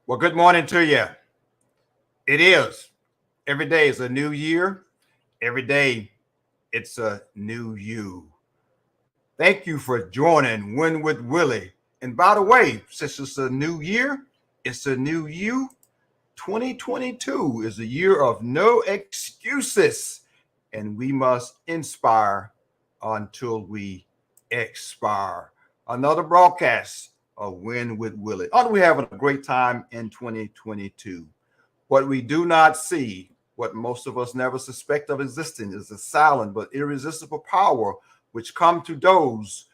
Well, good morning to you. It is. Every day is a new year. Every day it's a new you. Thank you for joining Win with Willie. And by the way, since it's a new year, it's a new you. 2022 is a year of no excuses, and we must inspire until we expire. Another broadcast of Win with Willie. Aren't we having a great time in 2022? What we do not see, what most of us never suspect of existing, is the silent but irresistible power which come to those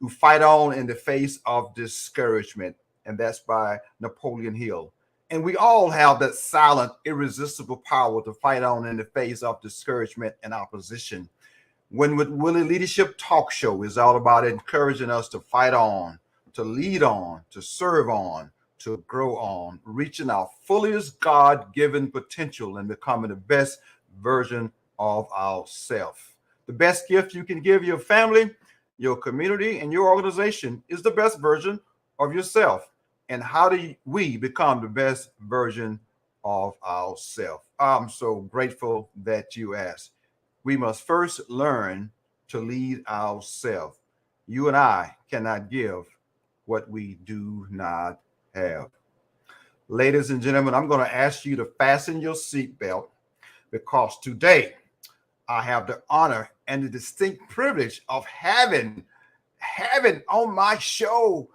who fight on in the face of discouragement. And that's by Napoleon Hill. And we all have that silent, irresistible power to fight on in the face of discouragement and opposition. When with Willie Leadership Talk Show is all about encouraging us to fight on, to lead on, to serve on, to grow on, reaching our fullest God-given potential and becoming the best version of ourselves. The best gift you can give your family, your community, and your organization is the best version of yourself. And how do we become the best version of ourselves? I'm so grateful that you asked. We must first learn to lead ourselves. You and I cannot give what we do not have. Ladies and gentlemen, I'm going to ask you to fasten your seatbelt because today I have the honor and the distinct privilege of having on my show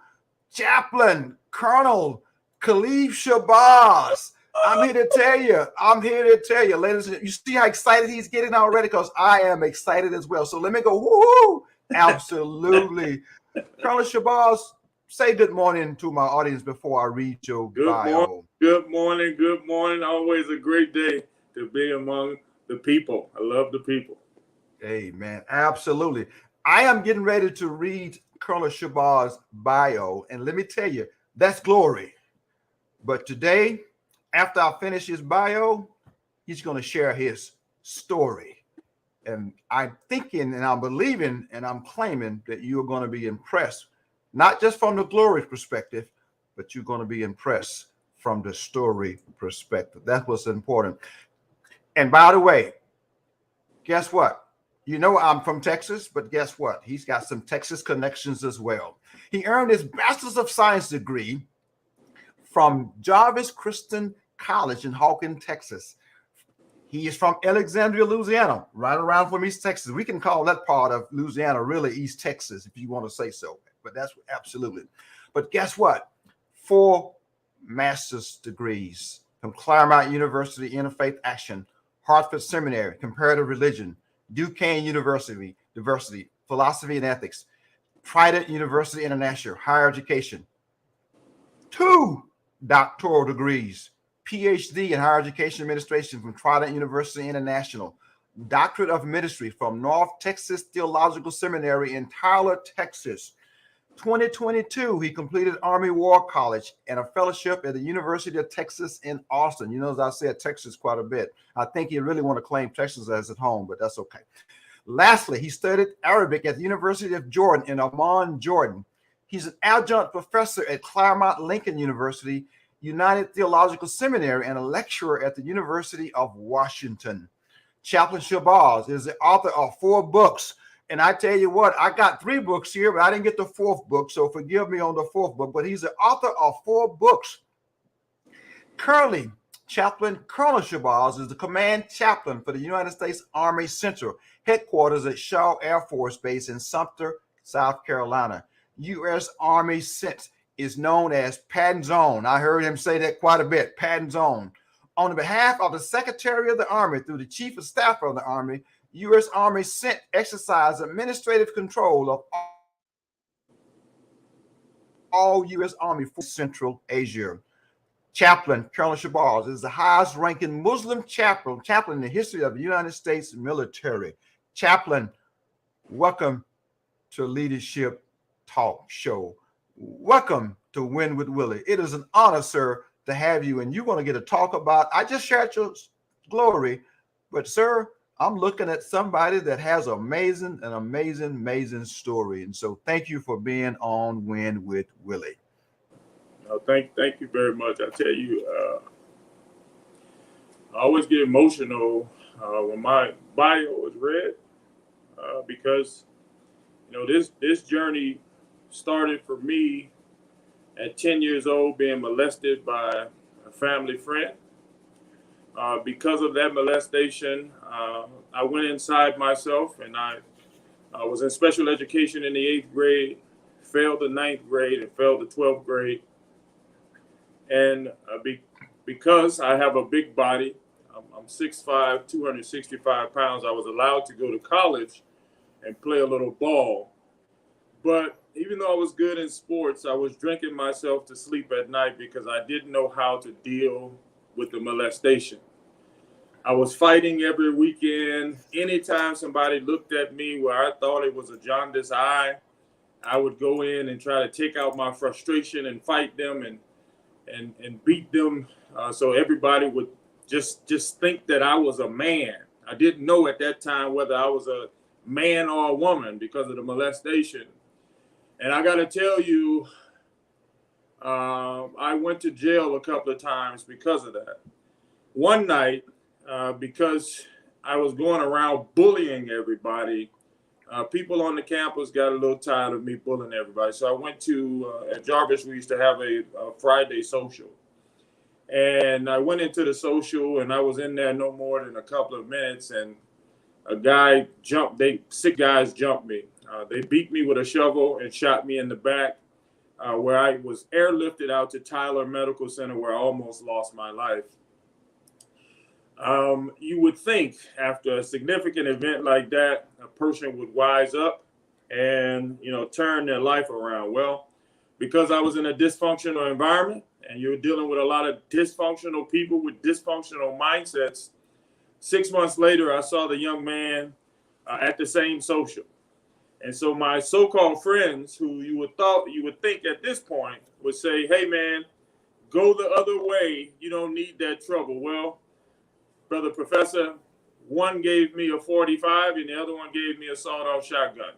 Chaplain Colonel Khallib Shabazz. I'm here to tell you, ladies and gentlemen, you see how excited he's getting already because I am excited as well. So let me go, woo, absolutely. Colonel Shabazz, say good morning to my audience before I read your bio. Good morning. Always a great day to be among the people. I love the people. Amen. Absolutely. I am getting ready to read Colonel Shabazz's bio, and let me tell you, that's glory. But today, after I finish his bio, he's going to share his story. And I'm thinking and I'm believing and I'm claiming that you're going to be impressed, not just from the glory perspective, but you're going to be impressed from the story perspective. That's what's important. And by the way, guess what? You know I'm from Texas, but guess what? He's got some Texas connections as well. He earned his Bachelor's of Science degree from Jarvis Christian College in Hawkins, Texas. He is from Alexandria, Louisiana, right around from East Texas. We can call that part of Louisiana really East Texas, if you want to say so. But that's absolutely. But guess what? 4 master's degrees from Claremont University Interfaith Action, Hartford Seminary, Comparative Religion, Duquesne University, Diversity, Philosophy and Ethics, Trident University International, Higher Education, 2 doctoral degrees, PhD in Higher Education Administration from Trident University International, Doctorate of Ministry from North Texas Theological Seminary in Tyler, Texas. 2022, he completed Army War College and a fellowship at the University of Texas in Austin. You know, as I said, Texas quite a bit. I think he really want to claim Texas as at home, but that's okay. Lastly, he studied Arabic at the University of Jordan in Amman, Jordan. He's an adjunct professor at Claremont Lincoln University, United Theological Seminary, and a lecturer at the University of Washington. Chaplain Shabazz is the author of 4 books. And I tell you what, I got 3 books here, but I didn't get the 4th book, so forgive me on the 4th book. But he's the author of 4 books. Currently, Chaplain Colonel Shabazz is the command chaplain for the United States Army Central Headquarters at Shaw Air Force Base in Sumter, South Carolina. U.S. Army CENT is known as Patton Zone. I heard him say that quite a bit, Patton Zone. On behalf of the Secretary of the Army through the Chief of Staff of the Army, U.S. Army CENT exercise administrative control of all U.S. Army for Central Asia. Chaplain Colonel Shabazz is the highest ranking Muslim chaplain in the history of the United States military. Chaplain, welcome to Leadership Talk Show. Welcome to Win with Willie. It is an honor, sir, to have you. And you're going to get to talk about, I just shared your glory, but sir, I'm looking at somebody that has an amazing story. And so thank you for being on Win with Willie. Thank you very much. I tell you, I always get emotional when my bio is read because this journey started for me at 10 years old, being molested by a family friend. Because of that molestation, I went inside myself, and I was in special education in the 8th grade, failed the 9th grade, and failed the 12th grade. And because I have a big body, I'm 6'5", 265 pounds, I was allowed to go to college and play a little ball. But even though I was good in sports, I was drinking myself to sleep at night because I didn't know how to deal with the molestation. I was fighting every weekend. Anytime somebody looked at me where I thought it was a jaundiced eye, I would go in and try to take out my frustration and fight them and beat them. So everybody would just think that I was a man. I didn't know at that time whether I was a man or a woman because of the molestation. And I got to tell you, I went to jail a couple of times because of that. One night, because I was going around bullying everybody, people on the campus got a little tired of me bullying everybody. So I went to, at Jarvis, we used to have a Friday social. And I went into the social, and I was in there no more than a couple of minutes, and a guy jumped, 6 guys jumped me. They beat me with a shovel and shot me in the back, where I was airlifted out to Tyler Medical Center, where I almost lost my life. You would think after a significant event like that, a person would wise up and, turn their life around. Well, because I was in a dysfunctional environment and you're dealing with a lot of dysfunctional people with dysfunctional mindsets, 6 months later, I saw the young man at the same social. And so my so-called friends, who you would think at this point would say, hey, man, go the other way. You don't need that trouble. Well, brother professor, one gave me a 45 and the other one gave me a sawed-off shotgun.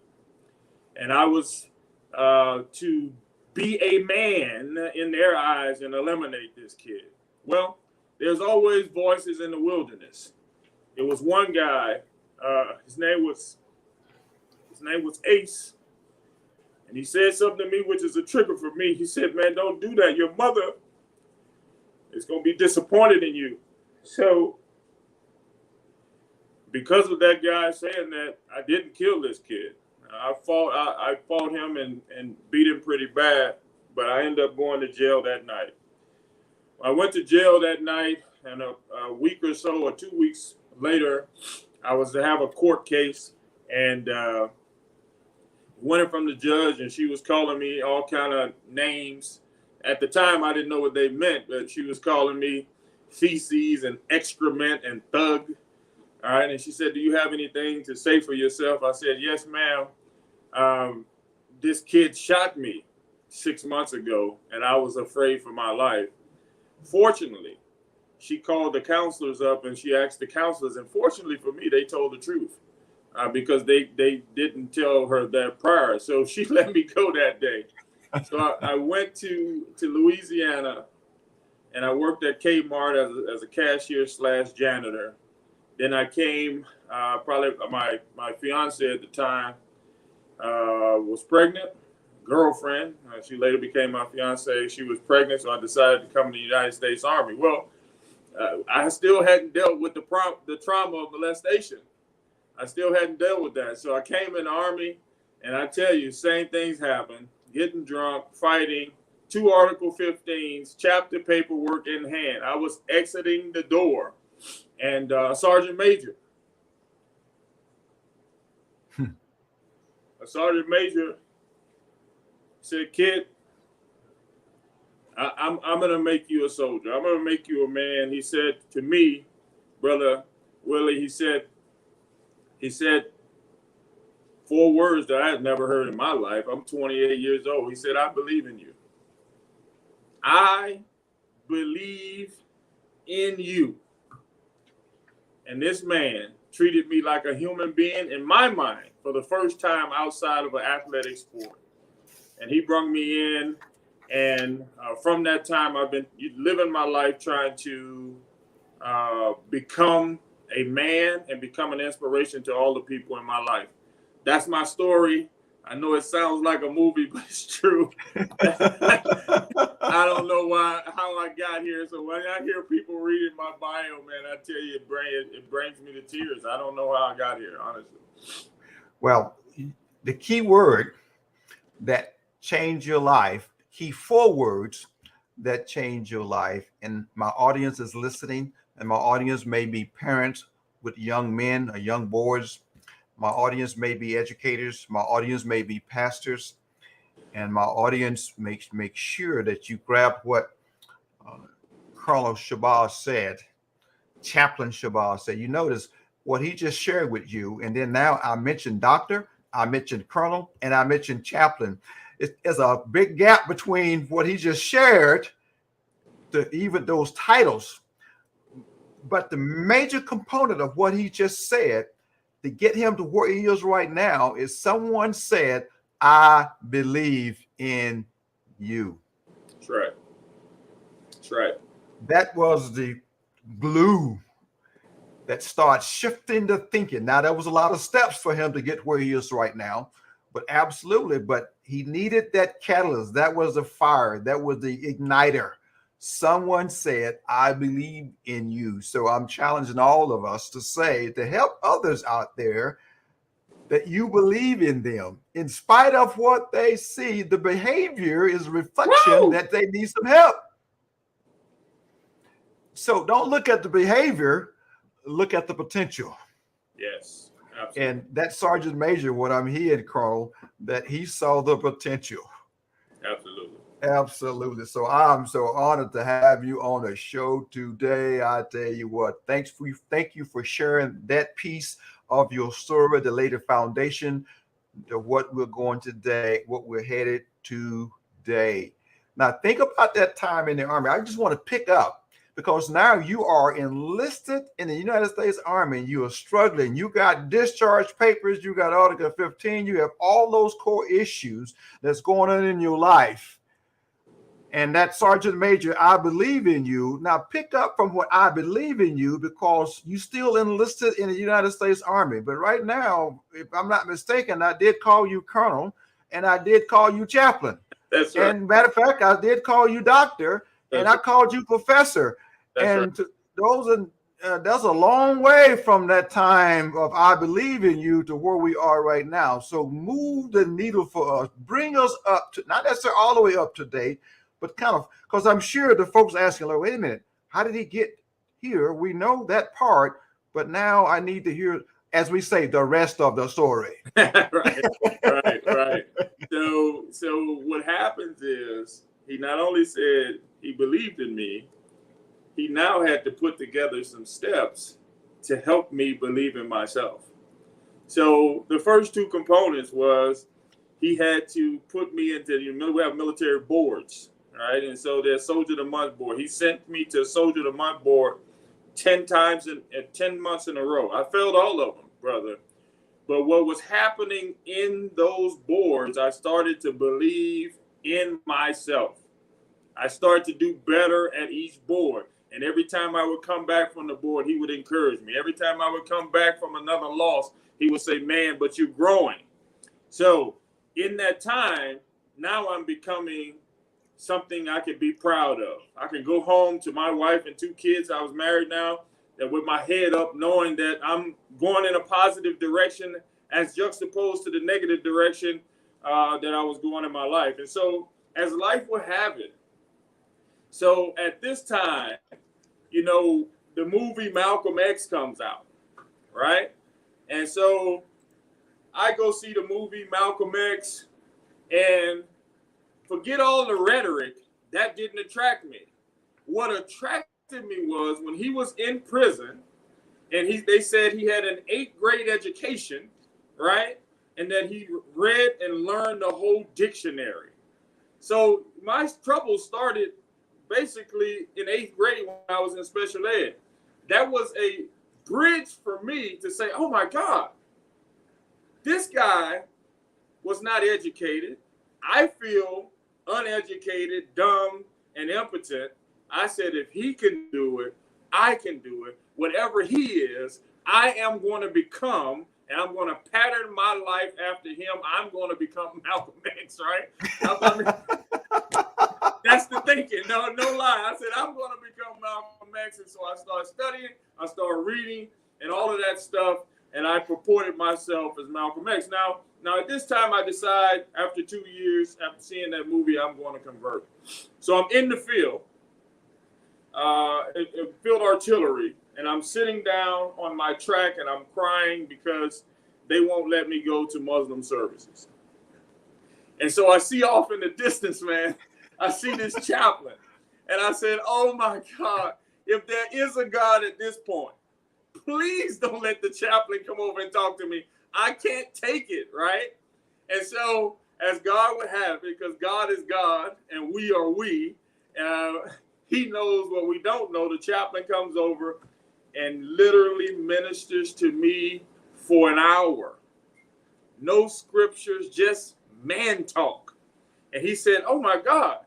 And I was to be a man in their eyes and eliminate this kid. Well, there's always voices in the wilderness. It was one guy, his name was Ace, and he said something to me which is a trigger for me. He said, man, don't do that. Your mother is going to be disappointed in you. So because of that guy saying that, I didn't kill this kid. I fought him and beat him pretty bad, but I ended up going to jail that night. I went to jail that night, and a week or so, or 2 weeks later, I was to have a court case, and went in from the judge, and she was calling me all kind of names. At the time, I didn't know what they meant, but she was calling me feces and excrement and thug. All right, and she said, do you have anything to say for yourself? I said, yes, ma'am. This kid shot me 6 months ago, and I was afraid for my life. Fortunately, she called the counselors up, and she asked the counselors, and fortunately for me, they told the truth because they didn't tell her that prior. So she let me go that day. So I went to Louisiana, and I worked at Kmart as a cashier / janitor. Then I came, probably my fiance at the time was pregnant, girlfriend. She later became my fiance. She was pregnant, so I decided to come to the United States Army. Well, I still hadn't dealt with the trauma of molestation. I still hadn't dealt with that. So I came in the Army, and I tell you, same things happened. Getting drunk, fighting, 2 Article 15s, chapter paperwork in hand. I was exiting the door, and Sergeant Major said, kid, I'm going to make you a soldier. I'm going to make you a man. He said to me, brother Willie, he said 4 words that I had never heard in my life. I'm 28 years old. He said, I believe in you. I believe in you. And this man treated me like a human being in my mind for the first time outside of an athletic sport. And he brought me in, And from that time, I've been living my life trying to become a man and become an inspiration to all the people in my life. That's my story. I know it sounds like a movie, but it's true. I don't know how I got here. So when I hear people reading my bio, man, I tell you, it brings me to tears. I don't know how I got here, honestly. Well, the key word that changed your life, key 4 words that change your life, and my audience is listening, and my audience may be parents with young men or young boys. My audience may be educators. My audience may be pastors. And my audience make sure that you grab what Khallib Shabazz said, Chaplain Shabazz said. You notice what he just shared with you. And then now I mentioned doctor, I mentioned colonel, and I mentioned chaplain. There's a big gap between what he just shared to even those titles. But the major component of what he just said to get him to where he is right now is someone said, I believe in you. That's right. That's right. That was the glue that starts shifting the thinking. Now, there was a lot of steps for him to get where he is right now, but absolutely. But he needed that catalyst. That was the fire. That was the igniter. Someone said, I believe in you. So I'm challenging all of us to say, to help others out there, that you believe in them. In spite of what they see, the behavior is a reflection that they need some help. So don't look at the behavior, look at the potential. Yes, absolutely. And that Sergeant Major, what I'm hearing, Colonel, that he saw the potential. Absolutely. Absolutely. So I'm so honored to have you on the show today. I tell you what, thank you for sharing that piece of your story, the later foundation, to what we're going today, what we're headed to today. Now think about that time in the Army. I just want to pick up, because now you are enlisted in the United States Army and you are struggling. You got discharge papers, you got Article 15, you have all those core issues that's going on in your life. And that Sergeant Major, I believe in you. Now pick up from what I believe in you, because you still enlisted in the United States Army. But right now, if I'm not mistaken, I did call you Colonel and I did call you Chaplain. That's right. And matter of fact, I did call you Doctor and I called you Professor. That's and right. That's a long way from that time of I believe in you to where we are right now. So move the needle for us. Bring us up to, not necessarily all the way up to date, but kind of, because I'm sure the folks asking, like, wait a minute, how did he get here? We know that part, but now I need to hear, as we say, the rest of the story. right. So what happens is, he not only said he believed in me, he now had to put together some steps to help me believe in myself. So the first 2 components was, he had to put me into, we have military boards. Right, and so there's Soldier of the Month board. He sent me to Soldier of the Month board 10 times in 10 months in a row. I failed all of them, brother. But what was happening in those boards, I started to believe in myself. I started to do better at each board. And every time I would come back from the board, he would encourage me. Every time I would come back from another loss, he would say, man, but you're growing. So in that time, now I'm becoming something I can be proud of. I can go home to my wife and 2 kids. I was married now, that with my head up, knowing that I'm going in a positive direction as juxtaposed to the negative direction that I was going in my life. And so as life would have it, so at this time, the movie Malcolm X comes out, right? And so I go see the movie Malcolm X, and forget all the rhetoric, that didn't attract me. What attracted me was when he was in prison, and they said he had an 8th grade education, right? And that he read and learned the whole dictionary. So my trouble started basically in 8th grade when I was in special ed. That was a bridge for me to say, oh my God, this guy was not educated. I feel uneducated, dumb, and impotent. I said, if he can do it, I can do it. Whatever he is, I am going to become, and I'm going to pattern my life after him. I'm going to become Malcolm X, right? That's the thinking. No lie. I said, I'm going to become Malcolm X. And so I started studying, I started reading, and all of that stuff. And I purported myself as Malcolm X. Now at this time, I decide after 2 years, after seeing that movie, I'm going to convert. So I'm in the field, field artillery, and I'm sitting down on my track and I'm crying because they won't let me go to Muslim services. And so I see off in the distance, man, I see this chaplain. And I said, oh my God, if there is a God at this point, please don't let the chaplain come over and talk to me. I can't take it, right? And so, as God would have it, because God is God and we are we, he knows what we don't know. The chaplain comes over and literally ministers to me for an hour. No scriptures, just man talk. And he said, oh my God,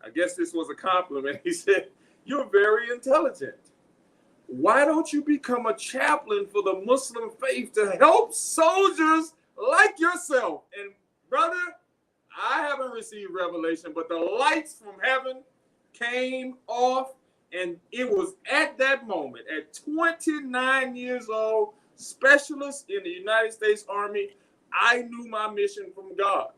I guess this was a compliment. He said, you're very intelligent. Why don't you become a chaplain for the Muslim faith to help soldiers like yourself? And brother, I haven't received revelation, but the lights from heaven came off. And it was at that moment, at 29 years old, specialist in the United States Army, I knew my mission from God.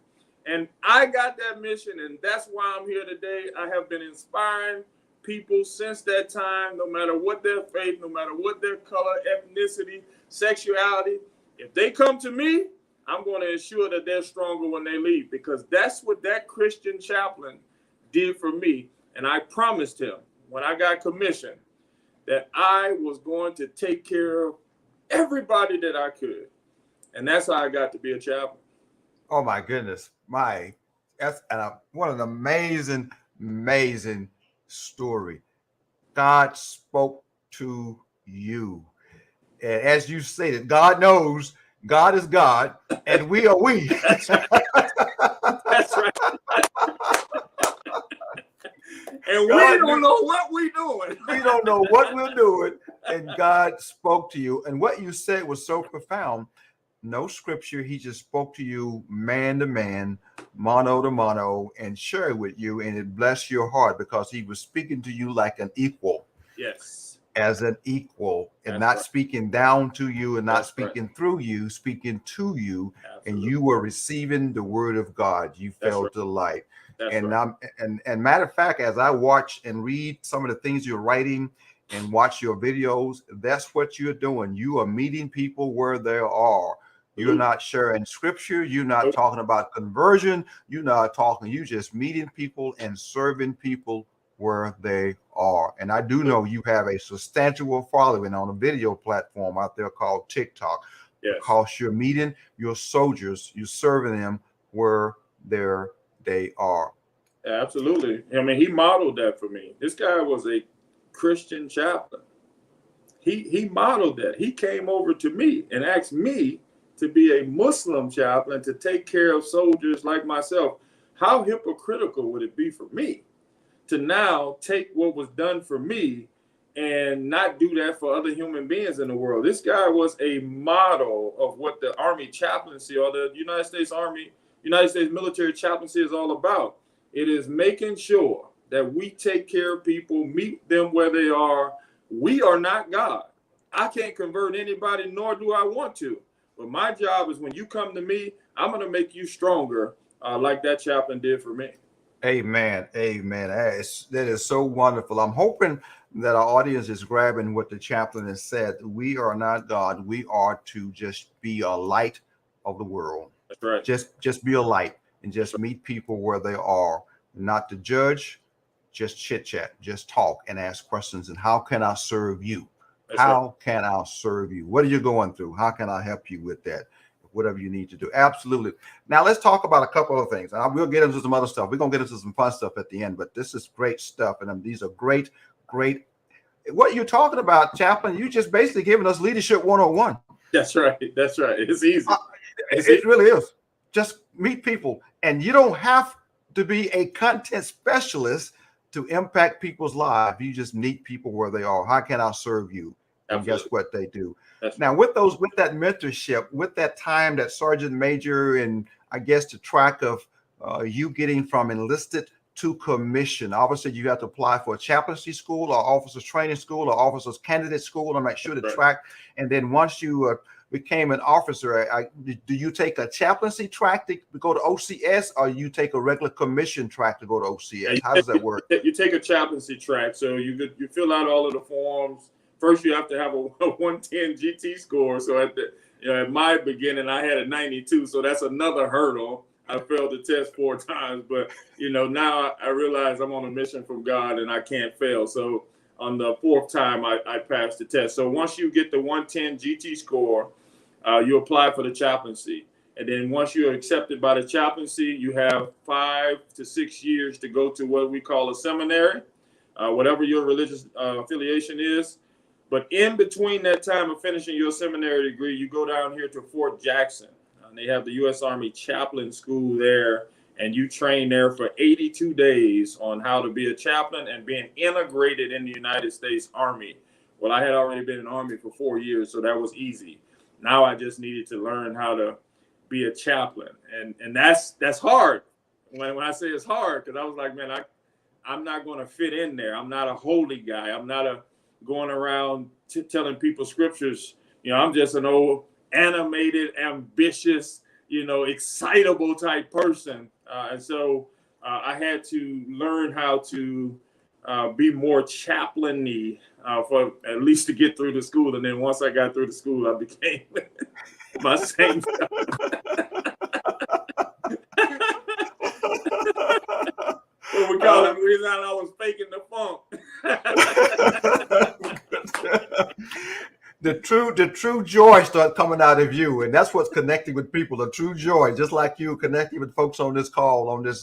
And I got that mission, and that's why I'm here today. I have been inspiring people since that time, no matter what their faith, no matter what their color, ethnicity, sexuality. If they come to me, I'm going to ensure that they're stronger when they leave, because that's what that Christian chaplain did for me. And I promised him when I got commissioned that I was going to take care of everybody that I could. And that's how I got to be a chaplain. Oh my goodness. That's what an amazing story. God spoke to you. And as you stated, God knows God is God and we are we. That's right. That's right. And God, we don't know what we're doing. We don't know what we're doing. And God spoke to you. And what you said was so profound. No scripture. He just spoke to you man to man, mano to mano, and shared with you. And it blessed your heart because he was speaking to you like an equal. Yes. As an equal, and that's not right. Speaking down to you and not That's speaking right. through you, speaking to you. Absolutely. And you were receiving the word of God. You felt right. delight. That's and right. and matter of fact, as I watch and read some of the things you're writing and watch your videos, that's what you're doing. You are meeting people where they are. You're not sharing scripture. You're not talking about conversion. You're not talking. You just meeting people and serving people where they are. And I do know you have a substantial following on a video platform out there called TikTok. Yes. Because you're meeting your soldiers, you're serving them where they are. Absolutely. I mean, he modeled that for me. This guy was a Christian chaplain. He modeled that. He came over to me and asked me to be a Muslim chaplain to take care of soldiers like myself. How hypocritical would it be for me to now take what was done for me and not do that for other human beings in the world? This guy was a model of what the Army chaplaincy or the United States Army, United States military chaplaincy is all about. It is making sure that we take care of people, meet them where they are. We are not God. I can't convert anybody, nor do I want to. But my job is when you come to me, I'm going to make you stronger like that chaplain did for me. Amen. Amen. That is so wonderful. I'm hoping that our audience is grabbing what the chaplain has said. We are not God. We are to just be a light of the world. That's right. Just be a light and just meet people where they are, not to judge, just chit chat, just talk and ask questions. And how can I serve you? How can I serve you? What are you going through? How can I help you with that? Whatever you need to do. Absolutely. Now let's talk about a couple of things. And we'll get into some other stuff. We're going to get into some fun stuff at the end, but this is great stuff. And these are great. What you're talking about, Chaplain, you just basically giving us leadership 101. That's right. It's easy. It really is. Just meet people. And you don't have to be a content specialist to impact people's lives. You just meet people where they are. How can I serve you? And Absolutely. guess what they do? That's now, with that mentorship, with that time, that sergeant major, and I guess the track of you getting from enlisted to commission. Obviously, you have to apply for a chaplaincy school or officers training school or officers candidate school. I'm not sure the track. And then once you became an officer, do you take a chaplaincy track to go to OCS, or you take a regular commission track to go to OCS? How does that work? You take a chaplaincy track. So you fill out all of the forms. First, you have to have a 110 GT score. So at my beginning, I had a 92. So that's another hurdle. I failed the test 4 times, but now I realize I'm on a mission from God and I can't fail. So on the 4th time, I passed the test. So once you get the 110 GT score, you apply for the chaplaincy. And then once you're accepted by the chaplaincy, you have 5 to 6 years to go to what we call a seminary, whatever your religious affiliation is. But in between that time of finishing your seminary degree, you go down here to Fort Jackson. And they have the U.S. Army Chaplain School there, and you train there for 82 days on how to be a chaplain and being integrated in the United States Army. Well, I had already been in the Army for 4 years, so that was easy. Now I just needed to learn how to be a chaplain, and that's hard. When I say it's hard, because I was like, man, I'm not going to fit in there. I'm not a holy guy. I'm not going around telling people scriptures. I'm just an old animated, ambitious, excitable type person. And so I had to learn how to be more chaplain-y for at least to get through the school. And then once I got through the school, I became my same self. What we call it, the reason I was faking the funk. The true joy starts coming out of you, and that's what's connecting with people. The true joy, just like you connecting with folks on this call, on this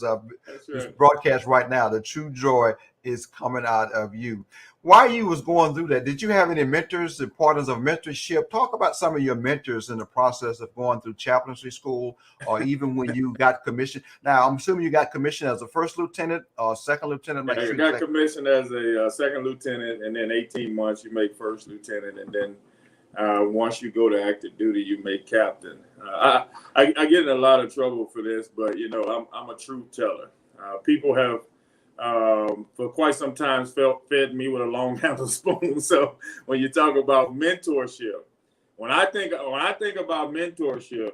this broadcast right now. The true joy is coming out of you. While you was going through that, did you have any mentors, the importance of mentorship? Talk about some of your mentors in the process of going through chaplaincy school, or even when you got commissioned. Now, I'm assuming you got commissioned as a first lieutenant or second lieutenant. I got commissioned as a second lieutenant, and then 18 months you make first lieutenant, and then once you go to active duty, you make captain. I get in a lot of trouble for this, but I'm a truth teller. People have for quite some time fed me with a long handled spoon. So when you talk about mentorship, when I think about mentorship,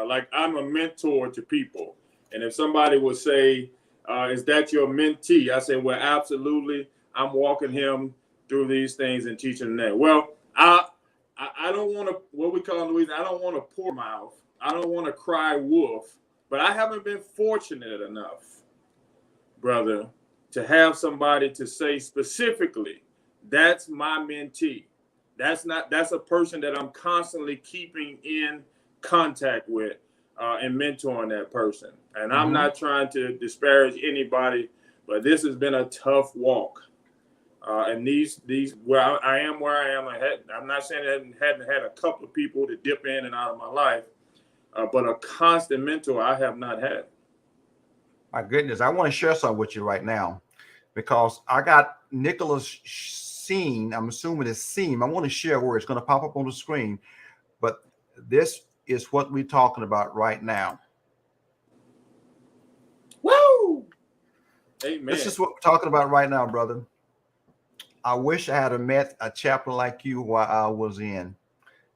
like I'm a mentor to people, and if somebody would say, "Is that your mentee?" I say, "Well, absolutely. I'm walking him through these things and teaching him that." Well, I don't want to, what we call in Louisiana, I don't want to pour mouth. I don't want to cry wolf, but I haven't been fortunate enough, brother, to have somebody to say specifically, that's my mentee. That's a person that I'm constantly keeping in contact with and mentoring that person. And I'm not trying to disparage anybody, but this has been a tough walk. And these where I am, I'm not saying I hadn't had a couple of people to dip in and out of my life, but a constant mentor I have not had. My goodness, I want to share something with you right now, because I got Nicholas' scene. I'm assuming it's scene. I want to share where it's going to pop up on the screen, but this is what we're talking about right now. Woo! Amen. This is what we're talking about right now, brother. I wish I had met a chaplain like you while I was in.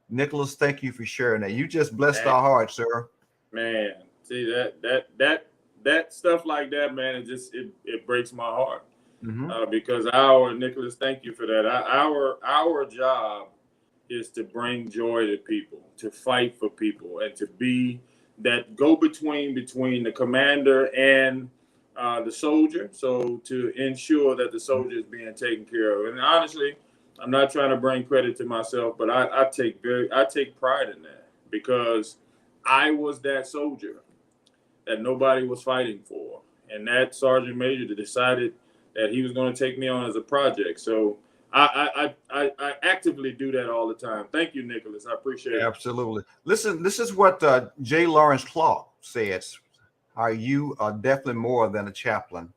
Nicholas, thank you for sharing that. You just blessed our hearts, sir. Man, see that stuff like that, man, it breaks my heart. Because Nicholas, thank you for that. Our job is to bring joy to people, to fight for people, and to be that go-between between the commander and the soldier, so to ensure that the soldier is being taken care of. And honestly, I'm not trying to bring credit to myself, but I take pride in that, because I was that soldier that nobody was fighting for, and that sergeant major decided that he was going to take me on as a project. So I actively do that all the time. Thank you, Nicholas. I appreciate it. Absolutely. Listen, this is what J. Lawrence Clark says. You are definitely more than a chaplain.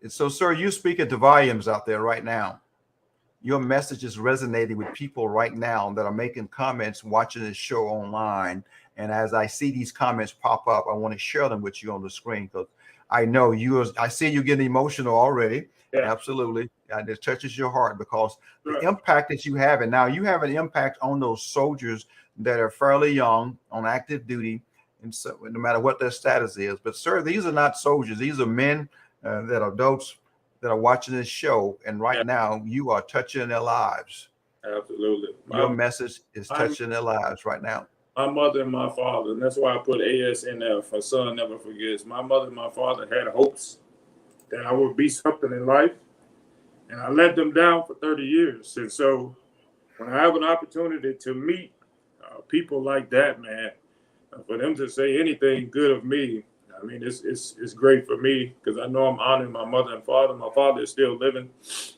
And so, sir, you speak at the volumes out there right now. Your message is resonating with people right now that are making comments, watching this show online. And as I see these comments pop up, I want to share them with you on the screen because I know I see you getting emotional already. Yeah. Absolutely. And it touches your heart because Sure. the impact that you have, and now you have an impact on those soldiers that are fairly young on active duty, and so no matter what their status is. But sir, these are not soldiers. These are men that are adults that are watching this show, and right Yeah. now you are touching their lives. Absolutely. Your message is touching their lives right now. My mother and my father, and that's why I put ASNF, for son never forgets. My mother and my father had hopes that I would be something in life, and I let them down for 30 years. And so when I have an opportunity to meet people like that, man, for them to say anything good of me, I mean, it's great for me because I know I'm honoring my mother and father. My father is still living.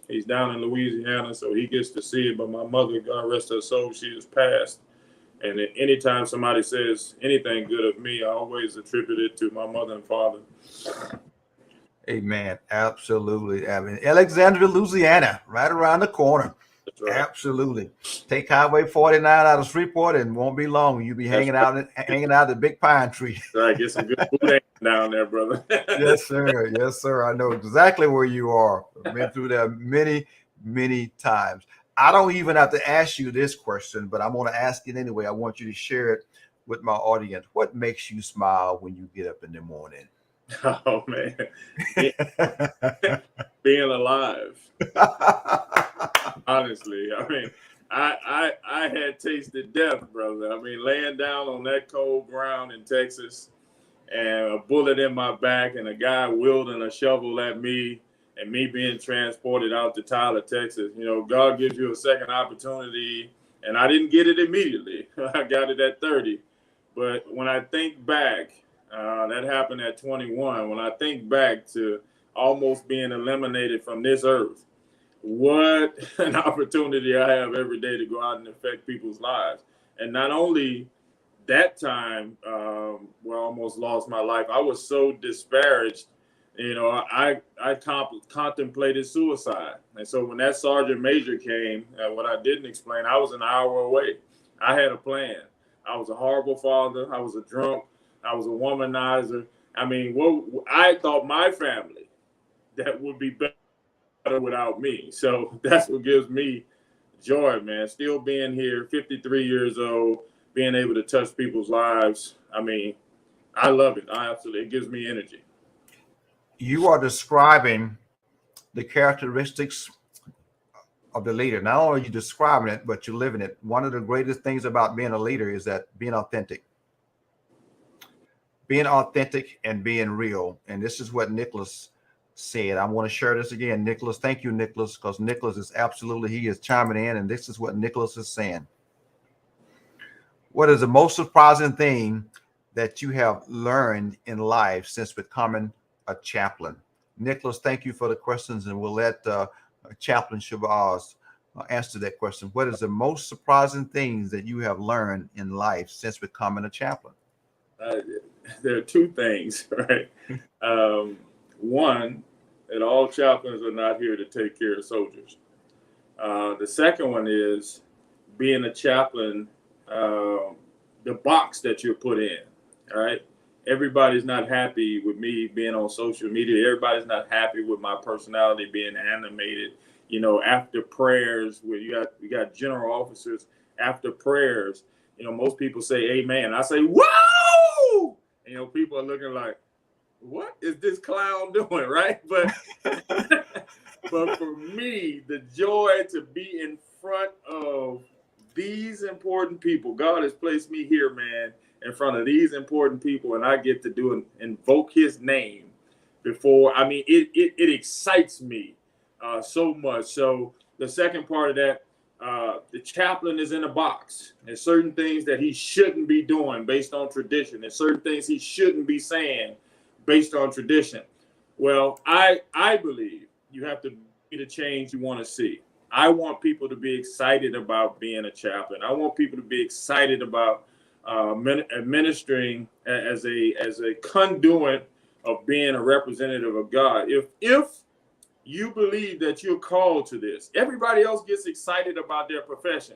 He's down in Louisiana, so he gets to see it. But my mother, God rest her soul, she has passed. And anytime somebody says anything good of me, I always attribute it to my mother and father. Amen. Absolutely. I mean, Alexandria, Louisiana, right around the corner. That's right. Absolutely. Take Highway 49 out of Shreveport, and won't be long. You'll be hanging out at the big pine tree. Right, get some good food down there, brother. Yes, sir. Yes, sir. I know exactly where you are. I've been through there many, many times. I don't even have to ask you this question, but I'm going to ask it anyway. I want you to share it with my audience. What makes you smile when you get up in the morning? Oh man, being alive. Honestly, I mean, I had tasted death, brother. I mean, laying down on that cold ground in Texas, and a bullet in my back, and a guy wielding a shovel at me, and me being transported out to Tyler, Texas. You know, God gives you a second opportunity, and I didn't get it immediately. I got it at 30, but when I think back. That happened at 21. When I think back to almost being eliminated from this earth, what an opportunity I have every day to go out and affect people's lives. And not only that time, where I almost lost my life, I was so disparaged. You know, I contemplated suicide. And so when that sergeant major came, what I didn't explain, I was an hour away. I had a plan. I was a horrible father. I was a drunk. I was a womanizer. I mean, I thought my family that would be better without me. So that's what gives me joy, man. Still being here, 53 years old, being able to touch people's lives. I mean, I love it. It gives me energy. You are describing the characteristics of the leader. Not only are you describing it, but you're living it. One of the greatest things about being a leader is that being authentic. Being authentic and being real. And this is what Nicholas said. I want to share this again. Nicholas, thank you, Nicholas, because Nicholas is he is chiming in, and this is what Nicholas is saying. What is the most surprising thing that you have learned in life since becoming a chaplain? Nicholas, thank you for the questions, and we'll let Chaplain Shabazz answer that question. What is the most surprising things that you have learned in life since becoming a chaplain? There are two things, right? One, that all chaplains are not here to take care of soldiers. The second one is being a chaplain, the box that you're put in, all right? Everybody's not happy with me being on social media. Everybody's not happy with my personality being animated. You know, after prayers, where you got general officers, after prayers, you know, most people say amen. I say, whoa! You know, people are looking like, what is this clown doing, right? But but for me, the joy to be in front of these important people, God has placed me here, man, in front of these important people, and I get to do and invoke his name before. I mean, it excites me so much. So the second part of that, the chaplain is in a box. There's certain things that he shouldn't be doing based on tradition. There's certain things he shouldn't be saying based on tradition. Well, I believe you have to be the change you want to see. I want people to be excited about being a chaplain. I want people to be excited about administering as a conduit of being a representative of God. If you believe that you're called to this, everybody else gets excited about their profession,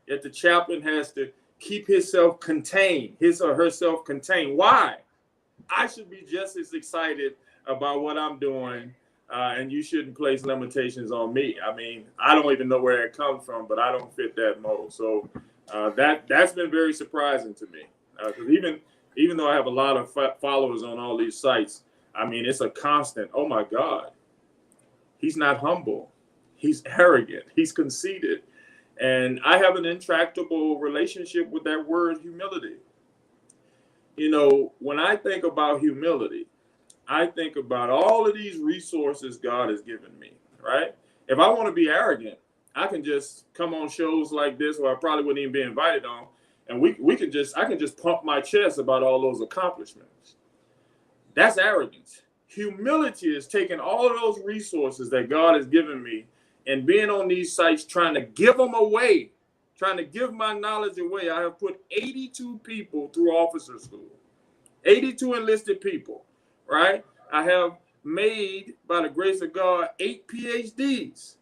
yet the chaplain has to keep himself contained, his or herself contained. Why? I should be just as excited about what I'm doing, and you shouldn't place limitations on me. I mean, I don't even know where it comes from, but I don't fit that mold. So that's been very surprising to me. Because even though I have a lot of followers on all these sites, I mean, it's a constant, oh my God, he's not humble. He's arrogant. He's conceited. And I have an intractable relationship with that word humility. You know, when I think about humility, I think about all of these resources God has given me, right? If I want to be arrogant, I can just come on shows like this, where I probably wouldn't even be invited on, and I can just pump my chest about all those accomplishments. That's arrogance. Humility is taking all of those resources that God has given me and being on these sites trying to give them away, trying to give my knowledge away. I have put 82 people through officer school, 82 enlisted people, right? I have made, by the grace of God, 8 PhDs.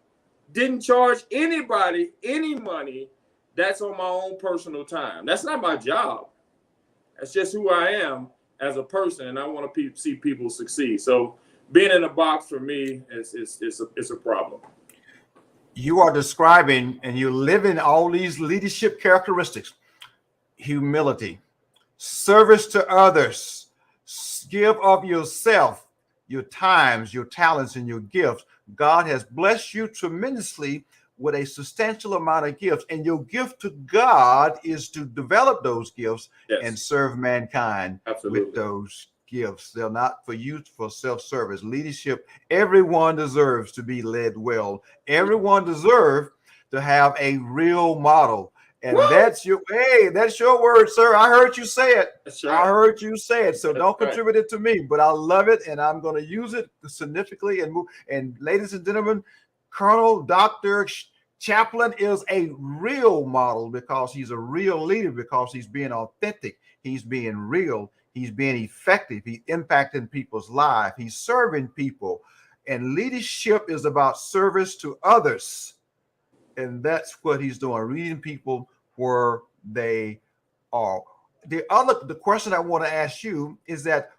Didn't charge anybody any money. That's on my own personal time. That's not my job. That's just who I am as a person, and I want to see people succeed. So being in a box for me is a problem. You are describing and you're living all these leadership characteristics: humility, service to others, give of yourself, your times, your talents, and your gifts. God has blessed you tremendously with a substantial amount of gifts, and your gift to God is to develop those gifts and serve mankind with those gifts. They're not for you for self-service. Leadership, everyone deserves to be led well. Everyone deserves to have a real model. And that's your word, sir. I heard you say it. Right. I heard you say it. So don't contribute it to me, but I love it, and I'm going to use it significantly and move. And ladies and gentlemen, Colonel Dr. Chaplain is a real model because he's a real leader, because he's being authentic. He's being real. He's being effective. He's impacting people's lives. He's serving people. And leadership is about service to others. And that's what he's doing, reading people where they are. The question I want to ask you is that,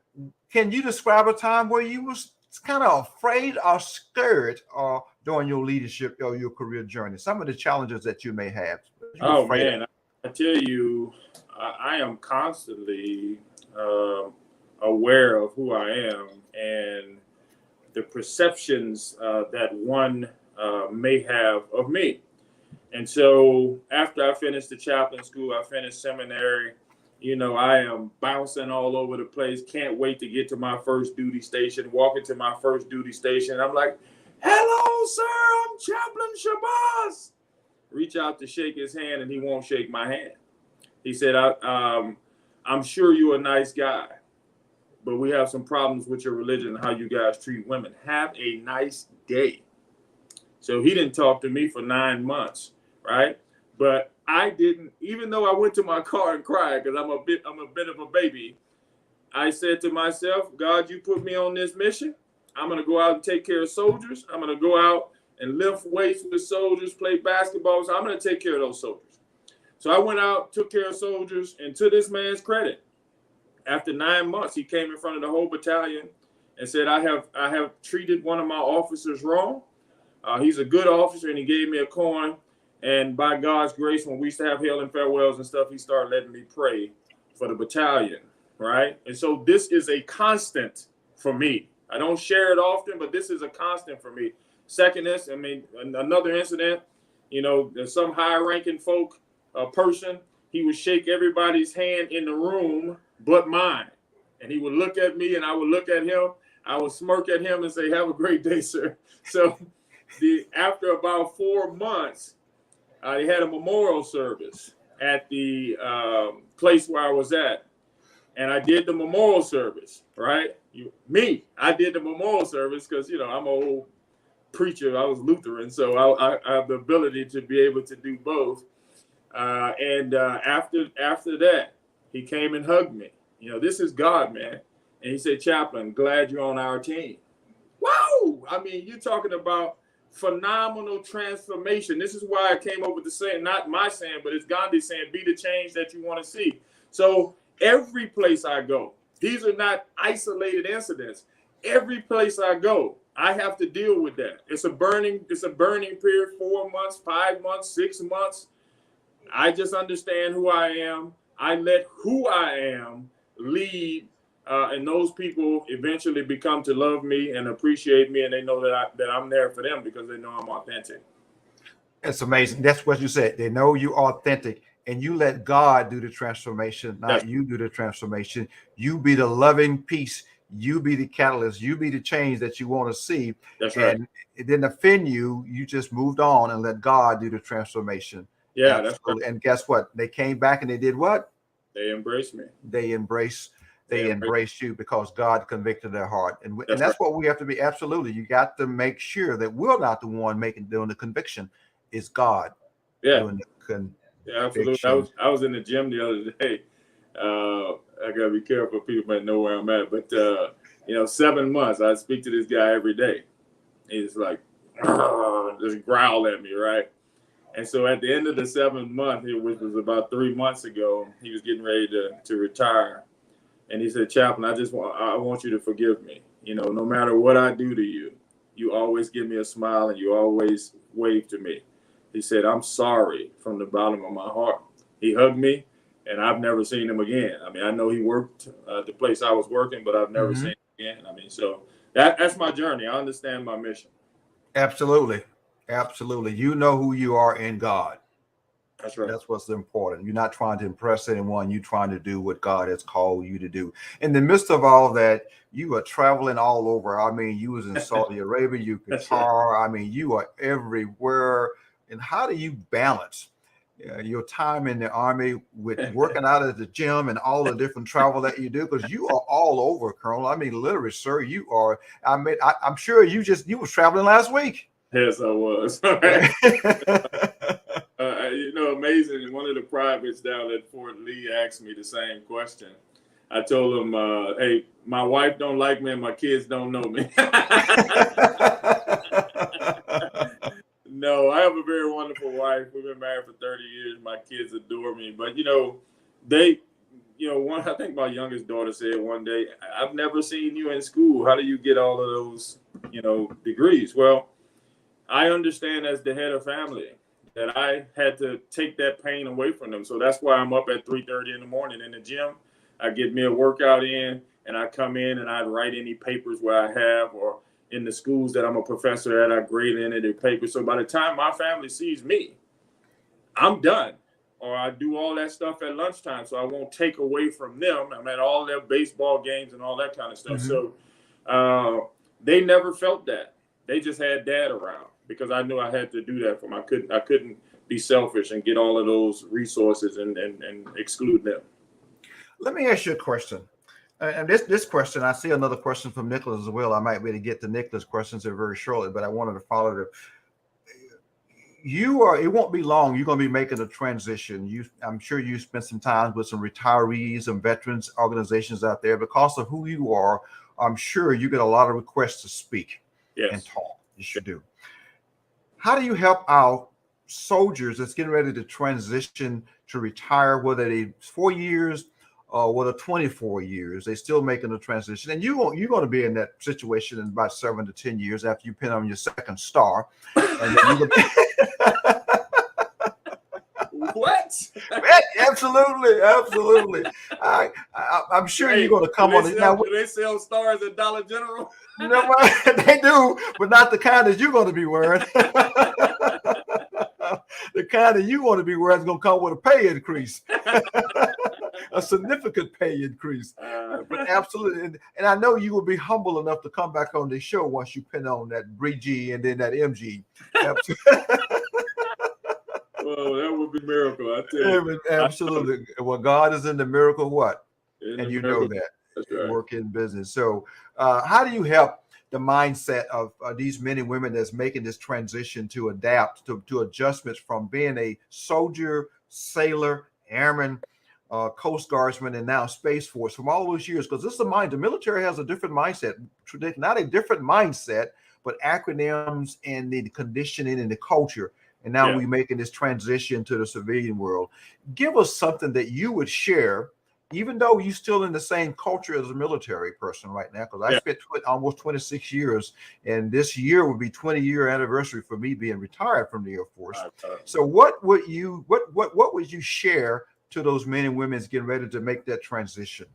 can you describe a time where you was kind of afraid or scared during your leadership or your career journey? Some of the challenges that you may have. Oh man, I tell you, I am constantly aware of who I am and the perceptions that one may have of me. And so after I finished the chaplain school, I finished seminary, you know, I am bouncing all over the place. Can't wait to get to my first duty station, walk into my first duty station. I'm like, hello, sir, I'm Chaplain Shabazz. Reach out to shake his hand, and he won't shake my hand. He said, I'm sure you're a nice guy, but we have some problems with your religion and how you guys treat women. Have a nice day. So he didn't talk to me for 9 months, right? But I didn't, even though I went to my car and cried because I'm a bit of a baby, I said to myself, God, you put me on this mission. I'm going to go out and take care of soldiers. I'm going to go out and lift weights with soldiers, play basketball. So I'm going to take care of those soldiers. So I went out, took care of soldiers, and to this man's credit, after 9 months, he came in front of the whole battalion and said, I have treated one of my officers wrong. He's a good officer, and he gave me a coin. And by God's grace, when we used to have hail and farewells and stuff, he started letting me pray for the battalion, right? And so this is a constant for me. I don't share it often, but this is a constant for me. Second is, I mean, another incident, you know, there's some high-ranking person, he would shake everybody's hand in the room but mine. And he would look at me, and I would look at him. I would smirk at him and say, have a great day, sir. So after about 4 months, they had a memorial service at the place where I was at. And I did the memorial service, right? I did the memorial service because, you know, I'm an old preacher. I was Lutheran, so I have the ability to be able to do both. And after that, he came and hugged me. You know, this is God, man. And he said, Chaplain, glad you're on our team. Wow. I mean, you're talking about phenomenal transformation. This is why I came up with the saying, not my saying, but it's Gandhi's saying, be the change that you want to see. So every place I go, these are not isolated incidents. Every place I go, I have to deal with that. It's a burning period, 4 months, 5 months, 6 months. I just understand who I am. I let who I am lead, and those people eventually become to love me and appreciate me, and they know that I'm there for them because they know I'm authentic. It's amazing. That's what you said. They know you're authentic, and you let God do the transformation, not you do the transformation. You be the loving peace. You be the catalyst. You be the change that you want to see. That's right. And it didn't offend you. You just moved on and let God do the transformation. Yeah, absolutely. That's right. And guess what? They came back and they did what? They embraced me. They embraced you because God convicted their heart. And that's right. what we have to be. Absolutely. You got to make sure that we're not the one doing the conviction. It's God doing the conviction. Yeah, absolutely. I was in the gym the other day. I gotta be careful. People might know where I'm at, but 7 months. I speak to this guy every day. He's like, just growl at me, right? And so at the end of the 7th month, which was about 3 months ago, he was getting ready to retire, and he said, Chaplain, I want you to forgive me. You know, no matter what I do to you, you always give me a smile and you always wave to me. He said, I'm sorry from the bottom of my heart. He hugged me, and I've never seen him again. I mean, I know he worked at the place I was working, but I've never seen him again. I mean, so that's my journey. I understand my mission. Absolutely. Absolutely. You know who you are in God. That's right. That's what's important. You're not trying to impress anyone. You're trying to do what God has called you to do. In the midst of all that, you are traveling all over. I mean, you was in Saudi Arabia, you Qatar. Right. I mean, you are everywhere. And how do you balance your time in the Army with working out at the gym and all the different travel that you do? Because you are all over, Colonel. I mean, literally, sir, you are. I mean, I'm sure you was traveling last week. Yes, I was. Amazing. One of the privates down at Fort Lee asked me the same question. I told him, hey, my wife don't like me and my kids don't know me. No, I have a very wonderful wife. We've been married for 30 years. My kids adore me. But, I think my youngest daughter said one day, I've never seen you in school. How do you get all of those, degrees? Well, I understand as the head of family that I had to take that pain away from them. So that's why I'm up at 3:30 in the morning in the gym. I get me a workout in, and I come in and I write any papers where I have, or in the schools that I'm a professor at, I grade in their papers. So by the time my family sees me, I'm done. Or I do all that stuff at lunchtime, so I won't take away from them. I'm at all their baseball games and all that kind of stuff. So they never felt that. They just had Dad around because I knew I had to do that for them. I couldn't be selfish and get all of those resources and exclude them. Let me ask you a question. And this question, I see another question from Nicholas as well. I might be able to get to Nicholas' questions here very shortly, but I wanted to follow it. It won't be long. You're going to be making a transition. I'm sure you spent some time with some retirees and veterans organizations out there. Because of who you are, I'm sure you get a lot of requests to speak and talk. You should do. How do you help out soldiers that's getting ready to transition to retire, whether they 4 years or whether 24 years, they still making a transition? And you're going to be in that situation in about 7 to 10 years after you pin on your second star. And then you're What? Absolutely. I'm sure you're going to come on it now. Do they sell stars at Dollar General? No, they do, but not the kind that you're going to be wearing. The kind that you want to be wearing is going to come with a pay increase, a significant pay increase. But absolutely, and I know you will be humble enough to come back on the show once you pin on that BG and then that MG. Well, that would be a miracle, I tell you. Absolutely. Well, God is in the miracle what? And you know that. That's right. Work in business. So how do you help the mindset of these men and women that's making this transition to adapt to adjustments from being a soldier, sailor, airman, Coast Guardsmen, and now Space Force from all those years, because this is the military has a different mindset, not a different mindset, but acronyms and the conditioning and the culture. And now we're making this transition to the civilian world. Give us something that you would share, even though you're still in the same culture as a military person right now, because I spent almost 26 years, and this year would be 20-year anniversary for me being retired from the Air Force. So what would you share to those men and women getting ready to make that transition?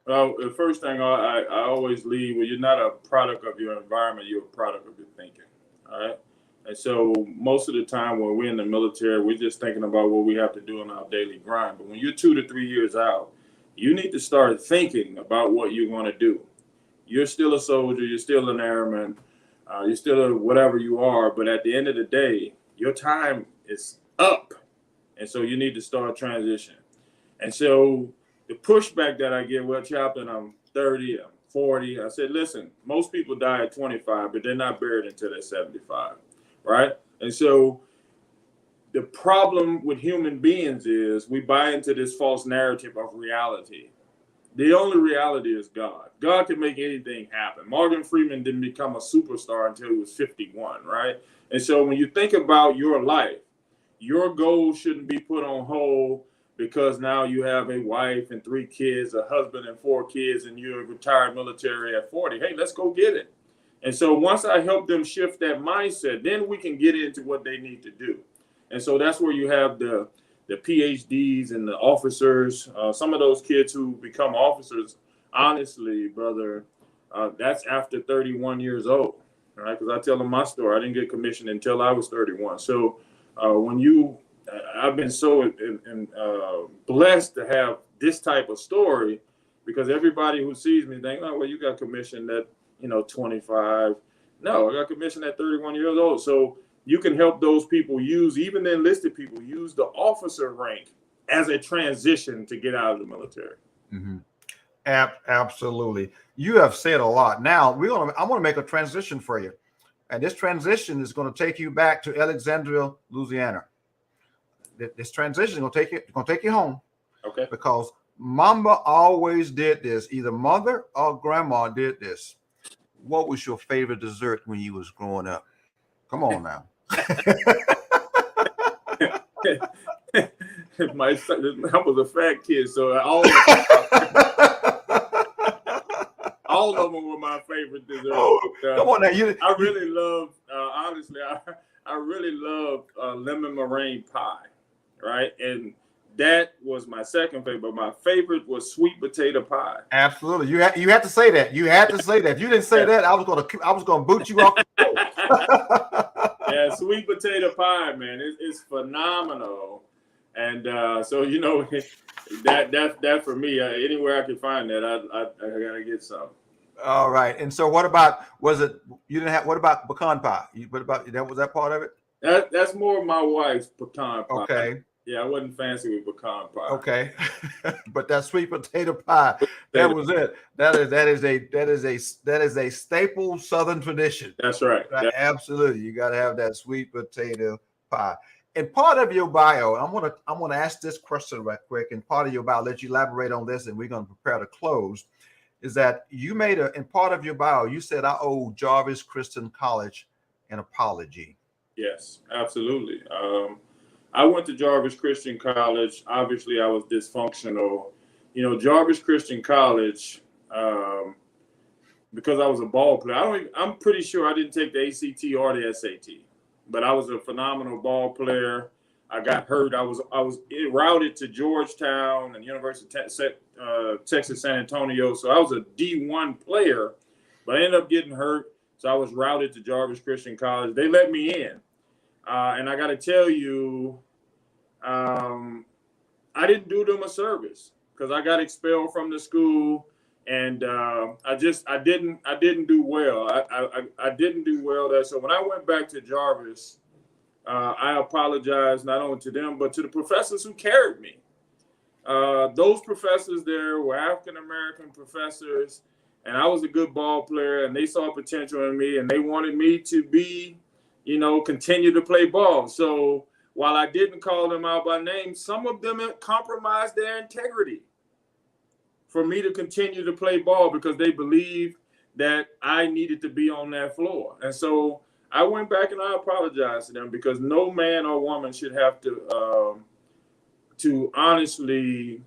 Well, the first thing I always leave, well, you're not a product of your environment, you're a product of your thinking. All right. And so most of the time when we're in the military, we're just thinking about what we have to do in our daily grind. But when you're 2 to 3 years out, you need to start thinking about what you want to do. You're still a soldier, you're still an airman, you're still whatever you are. But at the end of the day, your time is up. And so you need to start transition. And so the pushback that I get, well, Chaplain, I'm 30, I'm 40. I said, listen, most people die at 25, but they're not buried until they're 75, right? And so the problem with human beings is we buy into this false narrative of reality. The only reality is God. God can make anything happen. Morgan Freeman didn't become a superstar until he was 51, right? And so when you think about your life, your goals shouldn't be put on hold because now you have a wife and 3 kids, a husband and 4 kids, and you're retired military at 40. Hey, let's go get it. And so once I help them shift that mindset, then we can get into what they need to do. And so that's where you have the PhDs and the officers. Some of those kids who become officers, honestly, brother, that's after 31 years old, right? Because I tell them my story. I didn't get commissioned until I was 31. So I've been so blessed to have this type of story, because everybody who sees me think, oh, well, you got commissioned at 25. No, I got commissioned at 31 years old. So you can help those people use, even the enlisted people, use the officer rank as a transition to get out of the military. Mm-hmm. Absolutely. You have said a lot. Now I'm going to make a transition for you. And this transition is going to take you back to Alexandria, Louisiana. This transition is going to take you home. Okay. Because Mama always did this. Either mother or grandma did this. What was your favorite dessert when you was growing up? Come on now. My son, I was a fat kid, so all of them were my favorite dessert. Oh, come on now. I really love, honestly, I really love lemon meringue pie, right? And that was my second favorite, but my favorite was sweet potato pie. Absolutely. You had to say that. You had to say that. If you didn't say that, I was gonna boot you off the floor. Yeah, sweet potato pie, man. It's phenomenal. And so that for me, anywhere I can find that, I gotta get some. All right. And so what about what about pecan pie? Was that part of it? That's more of my wife's pecan pie. Okay. Yeah, I wasn't fancy with pecan pie. Okay. But that sweet potato pie, that was it. That is a staple Southern tradition. That's right. Absolutely. You got to have that sweet potato pie. And part of your bio, I'm gonna ask this question right quick. And part of your bio, I'll let you elaborate on this, and we're gonna prepare to close. Is that you made in part of your bio, you said I owe Jarvis Christian College an apology. Yes, absolutely. I went to Jarvis Christian College. Obviously, I was dysfunctional. Jarvis Christian College, because I was a ball player. I'm pretty sure I didn't take the ACT or the SAT, but I was a phenomenal ball player. I got hurt. I was routed to Georgetown and University of Texas San Antonio. So I was a D1 player, but I ended up getting hurt. So I was routed to Jarvis Christian College. They let me in. And I got to tell you, I didn't do them a service because I got expelled from the school, and I didn't do well. I didn't do well there. So when I went back to Jarvis, I apologized not only to them but to the professors who carried me. Those professors there were African-American professors, and I was a good ball player, and they saw potential in me, and they wanted me to be, continue to play ball. So while I didn't call them out by name, some of them compromised their integrity for me to continue to play ball because they believed that I needed to be on that floor. And so I went back and I apologized to them, because no man or woman should have to honestly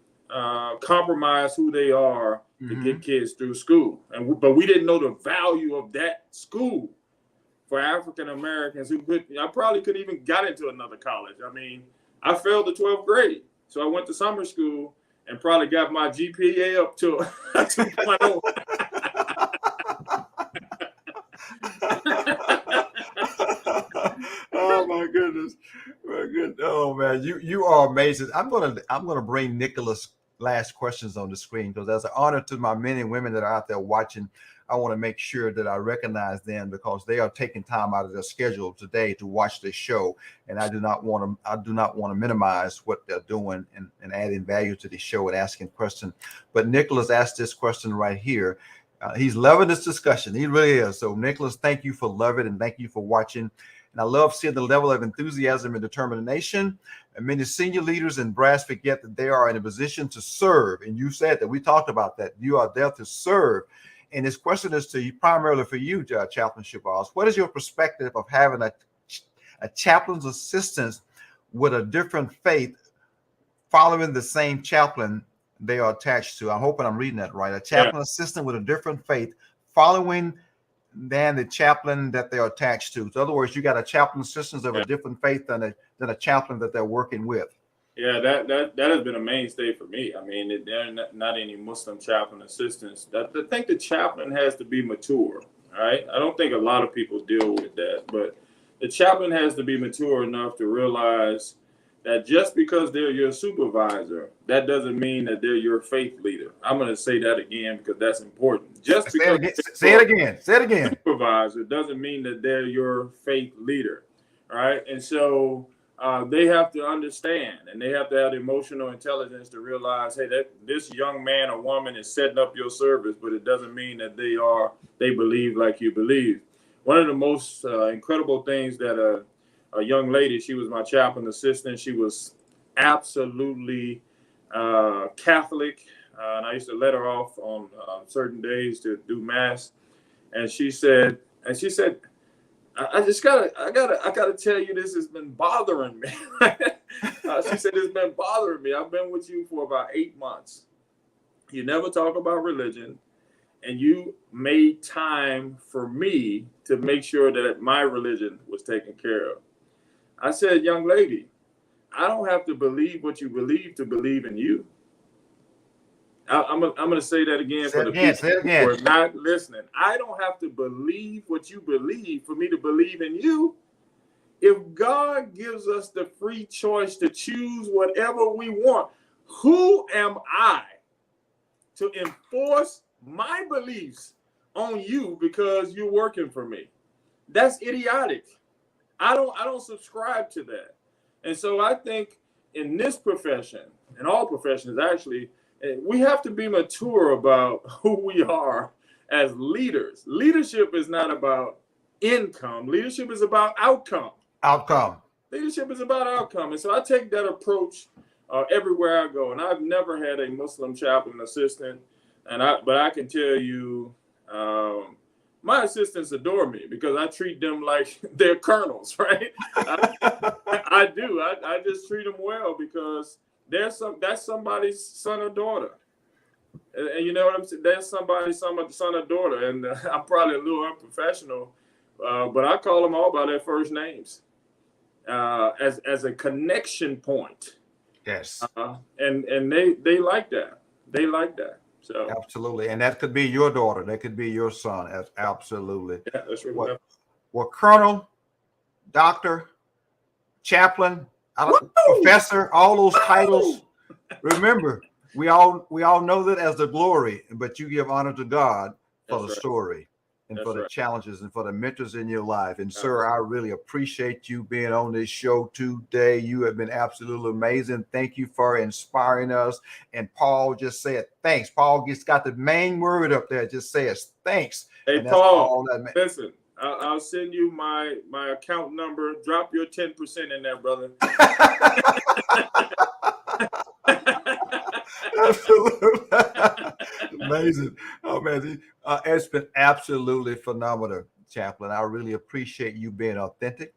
compromise who they are to get kids through school. But we didn't know the value of that school for African Americans I probably couldn't even got into another college. I mean, I failed the 12th grade. So I went to summer school and probably got my GPA up to a 2.0. Oh my goodness. Oh man, you are amazing. I'm gonna bring Nicholas' last questions on the screen, because as an honor to my men and women that are out there watching, I want to make sure that I recognize them, because they are taking time out of their schedule today to watch this show, and I do not want to minimize what they're doing and adding value to the show and asking questions. But Nicholas asked this question right here. He's loving this discussion. He really is. So Nicholas, thank you for loving, and thank you for watching. And I love seeing the level of enthusiasm and determination. And many senior leaders in brass forget that they are in a position to serve. And you said that, we talked about that. You are there to serve. And this question is to you, primarily for you, Chaplain Shabazz. What is your perspective of having a chaplain's assistant with a different faith following the same chaplain they are attached to? I'm hoping I'm reading that right. A chaplain assistant with a different faith following than the chaplain that they're attached to. So in other words, you got a chaplain assistant of a different faith than a chaplain that they're working with. Yeah, that has been a mainstay for me. I mean, there are not any Muslim chaplain assistants. I think the chaplain has to be mature, all right? I don't think a lot of people deal with that, but the chaplain has to be mature enough to realize that just because they're your supervisor, that doesn't mean that they're your faith leader. I'm going to say that again because that's important. Just because say it again. Supervisor doesn't mean that they're your faith leader, all right? And so they have to understand, and they have to have emotional intelligence to realize, hey, that this young man or woman is setting up your service, but it doesn't mean that they believe like you believe. One of the most incredible things that a young lady, she was my chaplain assistant. She was absolutely Catholic, and I used to let her off on certain days to do mass. And she said, I gotta tell you, this has been bothering me. She said, it's been bothering me. I've been with you for about 8 months. You never talk about religion, and you made time for me to make sure that my religion was taken care of. I said, young lady, I don't have to believe what you believe to believe in you. I'm going to say that again for the people who are not listening. I don't have to believe what you believe for me to believe in you. If God gives us the free choice to choose whatever we want, who am I to enforce my beliefs on you because you're working for me? That's idiotic. I don't subscribe to that. And so I think in this profession, in all professions actually, we have to be mature about who we are as leaders. Leadership is not about income. Leadership is about outcome. Leadership is about outcome. And so I take that approach everywhere I go. And I've never had a Muslim chaplain assistant. But I can tell you, my assistants adore me because I treat them like they're colonels, right? I do. I just treat them well because that's somebody's son or daughter. And you know what I'm saying? That's somebody's son or daughter. And I'm probably a little unprofessional, but I call them all by their first names as a connection point. Yes. And they like that. They like that. So absolutely. And that could be your daughter. That could be your son. Absolutely. Yeah, that's really well, Colonel, Doctor, Chaplain, Professor, all those titles. Remember, we all know that as the glory, but you give honor to God for the story and for the challenges and for the mentors in your life. And sir, I really appreciate you being on this show today. You have been absolutely amazing. Thank you for inspiring us. And Paul just said thanks. Paul got the main word up there. Just says thanks. Hey, Paul, listen, I'll send you my account number. Drop your 10% in there, brother. Absolutely. Amazing. Oh, man. It's been absolutely phenomenal, Chaplain. I really appreciate you being authentic.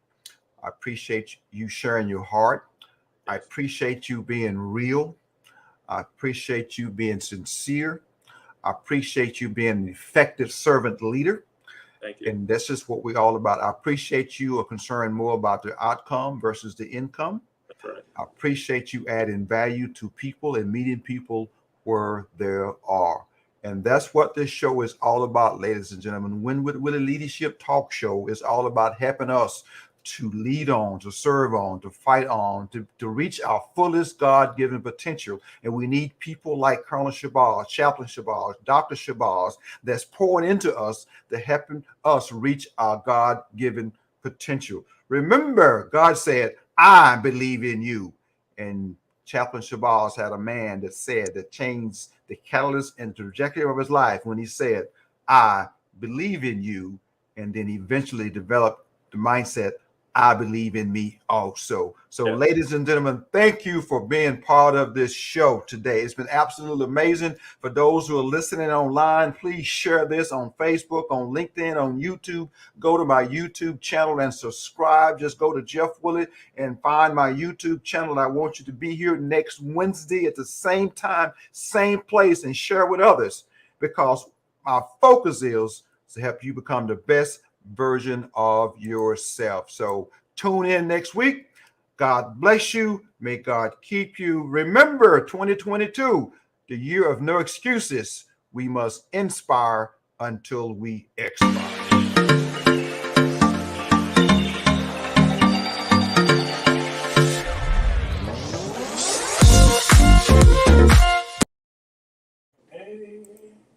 I appreciate you sharing your heart. I appreciate you being real. I appreciate you being sincere. I appreciate you being an effective servant leader. Thank you. And that's just what we're all about. I appreciate you are concerned more about the outcome versus the income. That's right. I appreciate you adding value to people and meeting people where there are. And that's what this show is all about, ladies and gentlemen. Win with Willie Leadership Talk Show is all about helping us to lead on, to serve on, to fight on, to reach our fullest God-given potential. And we need people like Colonel Shabazz, Chaplain Shabazz, Dr. Shabazz, that's pouring into us to helping us reach our God-given potential. Remember, God said, I believe in you. And Chaplain Shabazz had a man that said that changed the catalyst and trajectory of his life when he said, I believe in you, and then eventually developed the mindset, I believe in me also. So, ladies and gentlemen, thank you for being part of this show today. It's been absolutely amazing. For those who are listening online, please share this on Facebook, on LinkedIn, on YouTube. Go to my YouTube channel and subscribe. Just go to Jeff Willie and find my YouTube channel. I want you to be here next Wednesday at the same time, same place, and share with others, because our focus is to help you become the best version of yourself. So tune in next week. God bless you. May God keep you. Remember, 2022, the year of no excuses. We must inspire until we expire.